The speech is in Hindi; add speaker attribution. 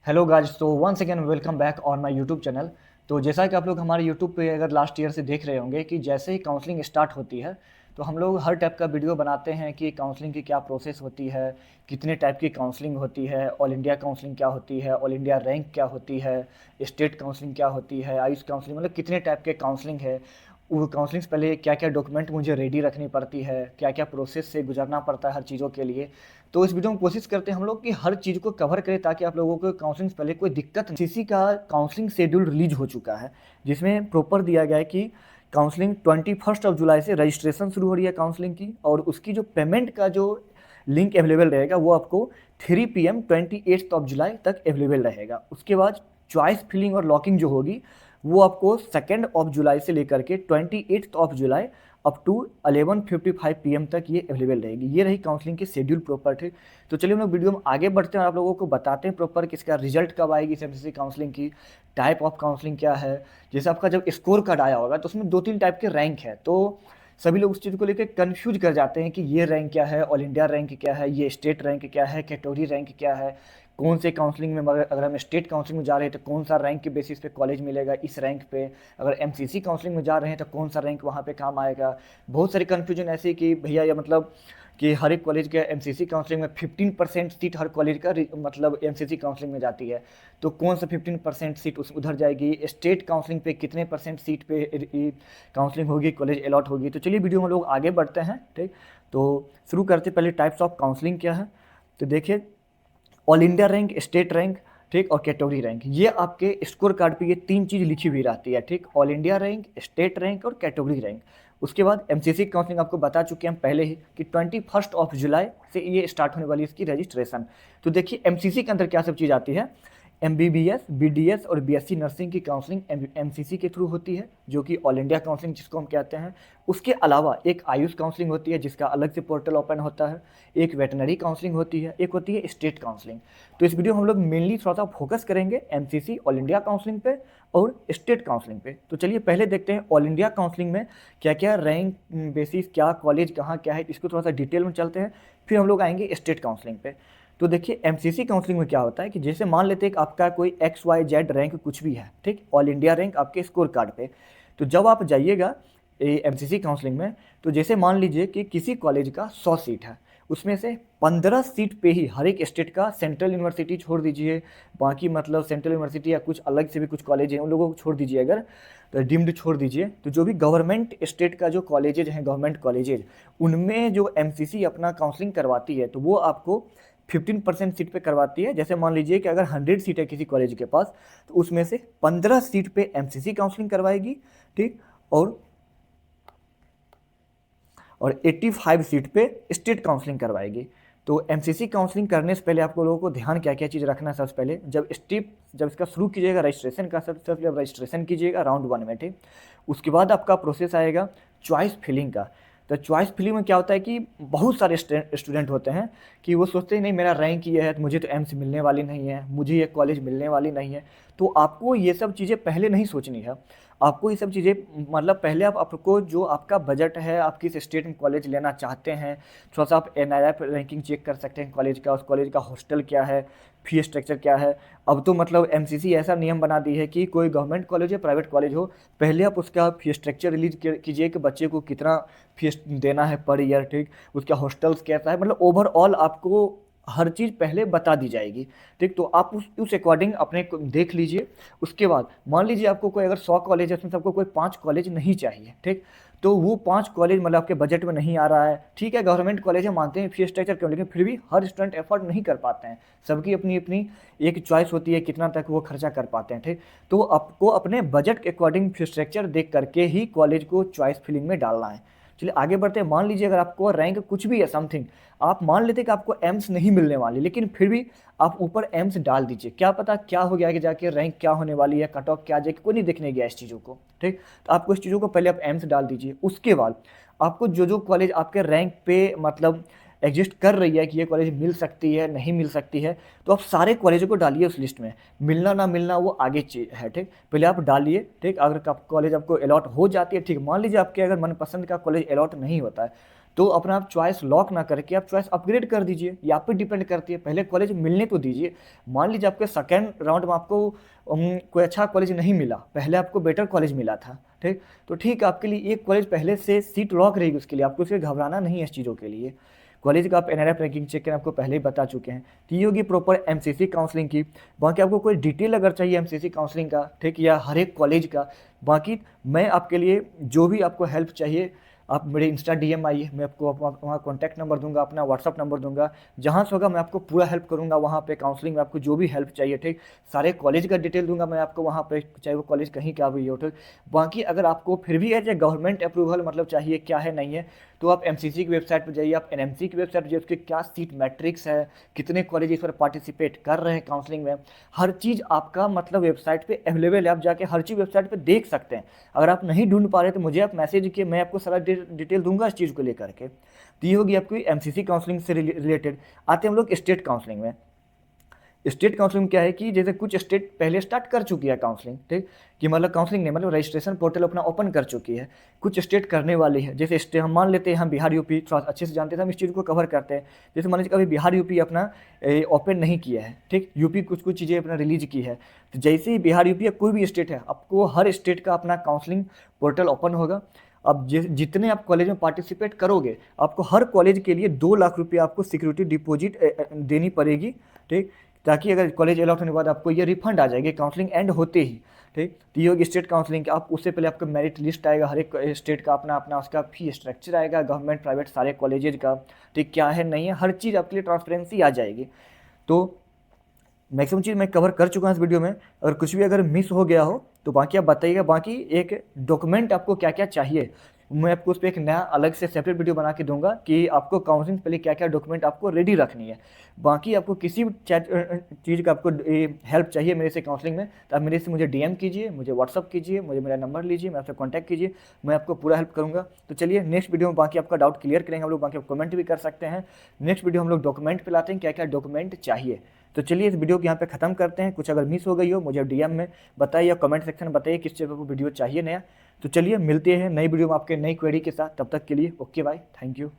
Speaker 1: हेलो गाइस, तो once again welcome back on my YouTube channel. तो जैसा कि आप लोग हमारे यूट्यूब पे अगर लास्ट ईयर से देख रहे होंगे कि जैसे ही काउंसलिंग स्टार्ट होती है तो हम लोग हर टाइप का वीडियो बनाते हैं कि काउंसलिंग की क्या प्रोसेस होती है, कितने टाइप की काउंसलिंग होती है, ऑल इंडिया काउंसलिंग क्या होती है, ऑल इंडिया रैंक क्या होती है, स्टेट काउंसलिंग क्या होती है, आयुष काउंसलिंग, मतलब कितने टाइप के काउंसलिंग है। वो काउंसलिंग से पहले क्या क्या डॉक्यूमेंट मुझे रेडी रखनी पड़ती है, क्या क्या प्रोसेस से गुजरना पड़ता है हर चीज़ों के लिए। तो इस वीडियो में कोशिश करते हैं हम लोग कि हर चीज़ को कवर करें ताकि आप लोगों को काउंसलिंग से पहले कोई दिक्कत नहीं। सीसी का काउंसलिंग शेड्यूल रिलीज हो चुका है जिसमें प्रॉपर दिया गया है कि काउंसलिंग 21 जुलाई से रजिस्ट्रेशन शुरू हो रही है काउंसलिंग की, और उसकी जो पेमेंट का जो लिंक अवेलेबल रहेगा वो आपको 3 PM 28 जुलाई तक अवेलेबल रहेगा। उसके बाद चॉइस फिलिंग और लॉकिंग जो होगी वो आपको 2 जुलाई से लेकर के 28 जुलाई अप टू 11:55 PM तक ये अवेलेबल रहेगी। ये रही काउंसलिंग की शेड्यूल प्रॉपर। ठीक, तो चलिए हम लोग वीडियो में आगे बढ़ते हैं और आप लोगों को बताते हैं प्रॉपर कि इसका रिजल्ट कब आएगी इस एमसीसी काउंसलिंग की, टाइप ऑफ काउंसलिंग क्या है। जैसे आपका जब स्कोर कार्ड आया होगा तो उसमें 2-3 टाइप के रैंक है, तो सभी लोग उस चीज़ को लेकर कन्फ्यूज कर जाते हैं कि ये रैंक क्या है, ऑल इंडिया रैंक क्या है, ये स्टेट रैंक क्या है, कैटेगरी रैंक क्या है, कौन से काउंसलिंग में, मगर अगर हम स्टेट काउंसलिंग में जा रहे हैं तो कौन सा रैंक के बेसिस पे कॉलेज मिलेगा इस रैंक पे, अगर एमसीसी काउंसलिंग में जा रहे हैं तो कौन सा रैंक वहाँ पे काम आएगा। बहुत सारी कन्फ्यूजन ऐसी कि भैया ये मतलब कि हर एक कॉलेज के एमसीसी काउंसलिंग में 15% सीट हर कॉलेज का मतलब एमसीसी काउंसलिंग में जाती है, तो कौन सा 15% सीट उस उधर जाएगी, स्टेट काउंसलिंग पे कितने परसेंट सीट पे काउंसलिंग होगी, कॉलेज अलॉट होगी। तो चलिए वीडियो में लोग आगे बढ़ते हैं। ठीक, तो शुरू करते पहले टाइप्स ऑफ काउंसलिंग क्या है। तो देखिए, all India rank, state rank, ठीक, और कैटेगरी रैंक, ये आपके स्कोर कार्ड पे ये तीन चीज़ लिखी हुई रहती है। ठीक, all India rank, state rank और कैटेगरी रैंक। उसके बाद एमसीसी काउंसलिंग आपको बता चुके हैं हम पहले ही कि 21 जुलाई से ये स्टार्ट होने वाली है इसकी रजिस्ट्रेशन। तो देखिए एमसीसी के अंदर क्या सब चीज़ आती है। एमबीबीएस, बीडीएस और बीएससी नर्सिंग की काउंसलिंग एमसीसी के थ्रू होती है, जो कि ऑल इंडिया काउंसलिंग जिसको हम कहते हैं। उसके अलावा एक आयुष काउंसलिंग होती है जिसका अलग से पोर्टल ओपन होता है, एक वेटनरी काउंसलिंग होती है, एक होती है स्टेट काउंसलिंग। तो इस वीडियो में हम लोग मेनली थोड़ा सा फोकस करेंगे एमसीसी ऑल इंडिया काउंसलिंग पे और स्टेट काउंसलिंग पे। तो चलिए पहले देखते हैं ऑल इंडिया काउंसलिंग में क्या क्या रैंक बेसिस, क्या कॉलेज कहाँ क्या है, इसको थोड़ा सा डिटेल में चलते हैं, फिर हम लोग आएंगे स्टेट काउंसलिंग पे। तो देखिए एमसीसी काउंसलिंग में क्या होता है कि जैसे मान लेते हैं कि आपका कोई एक्स वाई जेड रैंक कुछ भी है, ठीक, ऑल इंडिया रैंक आपके स्कोर कार्ड पे। तो जब आप जाइएगा एमसीसी काउंसलिंग में, तो जैसे मान लीजिए कि किसी कॉलेज का 100 सीट है, उसमें से 15 सीट पे ही हर एक स्टेट का, सेंट्रल यूनिवर्सिटी छोड़ दीजिए, बाकी मतलब सेंट्रल यूनिवर्सिटी या कुछ अलग से भी कुछ कॉलेज हैं उन लोगों को छोड़ दीजिए, अगर तो डीम्ड छोड़ दीजिए, तो जो भी गवर्नमेंट स्टेट का जो कॉलेजेज हैं, गवर्नमेंट कॉलेजेज, उनमें जो एमसीसी अपना काउंसलिंग करवाती है तो वो आपको 15% सीट पे करवाती है। जैसे मान लीजिए कि अगर 100 सीट है किसी कॉलेज के पास, तो उसमें से 15 सीट पे एमसीसी काउंसलिंग करवाएगी, ठीक, और 85 सीट पे स्टेट काउंसलिंग करवाएगी। तो एमसीसी काउंसलिंग करने से पहले आपको लोगों को ध्यान क्या क्या चीज़ रखना है। सबसे पहले जब इसका शुरू कीजिएगा रजिस्ट्रेशन का, सबसे पहले आप रजिस्ट्रेशन कीजिएगा राउंड 1 में, ठीक। उसके बाद आपका प्रोसेस आएगा चॉइस फिलिंग का। तो चॉइस फिलिंग में क्या होता है कि बहुत सारे स्टूडेंट होते हैं कि वो सोचते हैं नहीं मेरा रैंक ये है तो मुझे तो एम्स मिलने वाली नहीं है, मुझे ये कॉलेज मिलने वाली नहीं है। तो आपको ये सब चीज़ें पहले नहीं सोचनी है। आपको ये सब चीज़ें मतलब पहले आपको जो आपका बजट है, आप किस स्टेट में कॉलेज लेना चाहते हैं, थोड़ा सा आप एनआईआरएफ रैंकिंग चेक कर सकते हैं कॉलेज का, उस कॉलेज का हॉस्टल क्या है, फी स्ट्रक्चर क्या है। अब तो मतलब एमसीसी ऐसा नियम बना दी है कि कोई गवर्नमेंट कॉलेज हो, प्राइवेट कॉलेज हो, पहले आप उसका फी स्ट्रक्चर रिलीज कीजिए कि बच्चे को कितना फीस देना है पर ईयर, ठीक, उसका हॉस्टल्स कैसा है, मतलब ओवरऑल आपको हर चीज़ पहले बता दी जाएगी, ठीक। तो आप उस अकॉर्डिंग अपने को देख लीजिए। उसके बाद मान लीजिए आपको कोई अगर 100 कॉलेज है उसमें से आपको कोई 5 कॉलेज नहीं चाहिए, ठीक, तो वो 5 कॉलेज मतलब आपके बजट में नहीं आ रहा है, ठीक है, गवर्नमेंट कॉलेज है, मानते हैं फीस स्ट्रक्चर क्यों, लेकिन फिर भी हर स्टूडेंट एफोर्ड नहीं कर पाते हैं, सबकी अपनी अपनी एक चॉइस होती है कितना तक वो खर्चा कर पाते हैं, ठीक। तो आपको अपने बजट के अकॉर्डिंग फीस स्ट्रक्चर देख करके ही कॉलेज को चॉइस फिलिंग में डालना है। चलिए आगे बढ़ते हैं। मान लीजिए अगर आपको रैंक कुछ भी है समथिंग, आप मान लेते कि आपको एम्स नहीं मिलने वाली, लेकिन फिर भी आप ऊपर एम्स डाल दीजिए, क्या पता क्या हो गया कि जाके रैंक क्या होने वाली है, कट ऑफ क्या जाएगी, कोई नहीं देखने गया इस चीज़ों को, ठीक। तो आपको इस चीज़ों को पहले आप एम्स डाल दीजिए। उसके बाद आपको जो जो कॉलेज आपके रैंक पे मतलब एग्जिस्ट कर रही है कि ये कॉलेज मिल सकती है नहीं मिल सकती है, तो आप सारे कॉलेजों को डालिए उस लिस्ट में। मिलना ना मिलना वो आगे चीज है, ठीक, पहले आप डालिए, ठीक। अगर कॉलेज आपको अलॉट हो जाती है, ठीक, मान लीजिए आपके अगर मनपसंद का कॉलेज अलॉट नहीं होता है, तो अपना आप चॉइस लॉक ना करके आप चॉइस अपग्रेड कर दीजिए, ये आप पे डिपेंड करती है। पहले कॉलेज मिलने तो दीजिए। मान लीजिए आपके सेकेंड राउंड में आपको कोई अच्छा कॉलेज नहीं मिला, पहले आपको बेटर कॉलेज मिला था, ठीक, तो ठीक है, आपके लिए एक कॉलेज पहले से सीट लॉक रहेगी उसके लिए, आपको उसके घबराना नहीं है इस चीज़ों के लिए। कॉलेज का आप एनआरएफ रैंकिंग चेक करें, आपको पहले ही बता चुके हैं। तो ये होगी प्रॉपर एमसीसी काउंसलिंग की। बाकी आपको कोई डिटेल अगर चाहिए एमसीसी काउंसलिंग का, ठीक, या हर एक कॉलेज का, बाकी मैं आपके लिए जो भी आपको हेल्प चाहिए, आप मेरे इंस्टा डीएम आइए, मैं आपको वहाँ कॉन्टैक्ट नंबर दूंगा, अपना व्हाट्सअप नंबर दूंगा, जहाँ से होगा मैं आपको पूरा हेल्प करूंगा। वहाँ पे काउंसलिंग में आपको जो भी हेल्प चाहिए, ठीक, सारे कॉलेज का डिटेल दूंगा मैं आपको वहाँ पे, चाहे वो कॉलेज कहीं का भी हो, ठीक। बाकी अगर आपको फिर भी एज ए गवर्नमेंट अप्रूवल मतलब चाहिए क्या है नहीं है, तो आप एमसीसी की वेबसाइट पर जाइए, आप एनएमसी की वेबसाइट पर जाइए, उसके क्या सीट मैट्रिक्स है, कितने कॉलेज इस पर पार्टिसिपेट कर रहे हैं काउंसलिंग में, हर चीज़ आपका मतलब वेबसाइट पे अवेलेबल है। आप जाके हर चीज़ वेबसाइट पे देख सकते हैं। अगर आप नहीं ढूंढ पा रहे तो मुझे आप मैसेज किए, मैं आपको सारा डिटेल दूंगा इस चीज़ को लेकर के। तो ये होगी आपकी एमसीसी काउंसलिंग से रिलेटेड। आते हैं हम लोग स्टेट काउंसलिंग में। स्टेट काउंसलिंग क्या है कि जैसे कुछ स्टेट पहले स्टार्ट कर चुकी है काउंसलिंग, ठीक, कि मतलब काउंसलिंग नहीं, मतलब रजिस्ट्रेशन पोर्टल अपना ओपन कर चुकी है। कुछ स्टेट करने वाली है, जैसे स्टेट हम मान लेते हैं, हम बिहार यूपी थोड़ा अच्छे से जानते हैं, हम इस चीज़ को कवर करते हैं। जैसे मान लीजिए कभी बिहार यूपी अपना ओपन नहीं किया है, ठीक, यूपी कुछ कुछ चीज़ें अपना रिलीज की है, तो जैसे ही बिहार यूपी या कोई भी स्टेट है, आपको हर स्टेट का अपना काउंसलिंग पोर्टल ओपन होगा। अब जितने आप कॉलेज में पार्टिसिपेट करोगे, आपको हर कॉलेज के लिए 2 लाख रुपये आपको सिक्योरिटी डिपॉजिट देनी पड़ेगी, ठीक, ताकि अगर कॉलेज अलॉट होने के बाद आपको ये रिफंड आ जाएगी काउंसलिंग एंड होते ही, ठीक। तो ये होगी स्टेट काउंसलिंग का। आप उससे पहले आपका मेरिट लिस्ट आएगा, हर एक स्टेट का अपना अपना उसका फी स्ट्रक्चर आएगा, गवर्नमेंट प्राइवेट सारे कॉलेजेज का, ठीक, क्या है नहीं है, हर चीज़ आपके लिए ट्रांसपेरेंसी आ जाएगी। तो मैक्सिमम चीज़ मैं कवर कर चुका हूँ इस वीडियो में। अगर कुछ भी अगर मिस हो गया हो तो बाकी आप बताइएगा। बाकी एक डॉक्यूमेंट आपको क्या क्या चाहिए, मैं आपको उस पर एक नया अलग से सेपरेट वीडियो बना के दूंगा कि आपको काउंसलिंग पहले क्या क्या डॉक्यूमेंट आपको रेडी रखनी है। बाकी आपको किसी भी चीज़ का आपको हेल्प चाहिए मेरे से काउंसलिंग में, तो आप मेरे से मुझे डीएम कीजिए, मुझे व्हाट्सअप कीजिए, मुझे मेरा नंबर लीजिए, मैं आपसे कॉन्टैक्ट कीजिए, मैं आपको पूरा हेल्प करूँगा। तो चलिए नेक्स्ट वीडियो में बाकी आपका डाउट क्लियर करेंगे हम लोग, बाकी आप कमेंट भी कर सकते हैं। नेक्स्ट वीडियो हम लोग डॉक्यूमेंट पे लाते हैं, क्या क्या डॉक्यूमेंट चाहिए। तो चलिए इस वीडियो को यहाँ पे ख़त्म करते हैं। कुछ अगर मिस हो गई हो मुझे डीएम में बताइए, कमेंट सेक्शन में बताइए किस चीज़ पर वीडियो चाहिए नया। तो चलिए मिलते हैं नई वीडियो में आपके नई क्वेरी के साथ। तब तक के लिए ओके बाय, थैंक यू।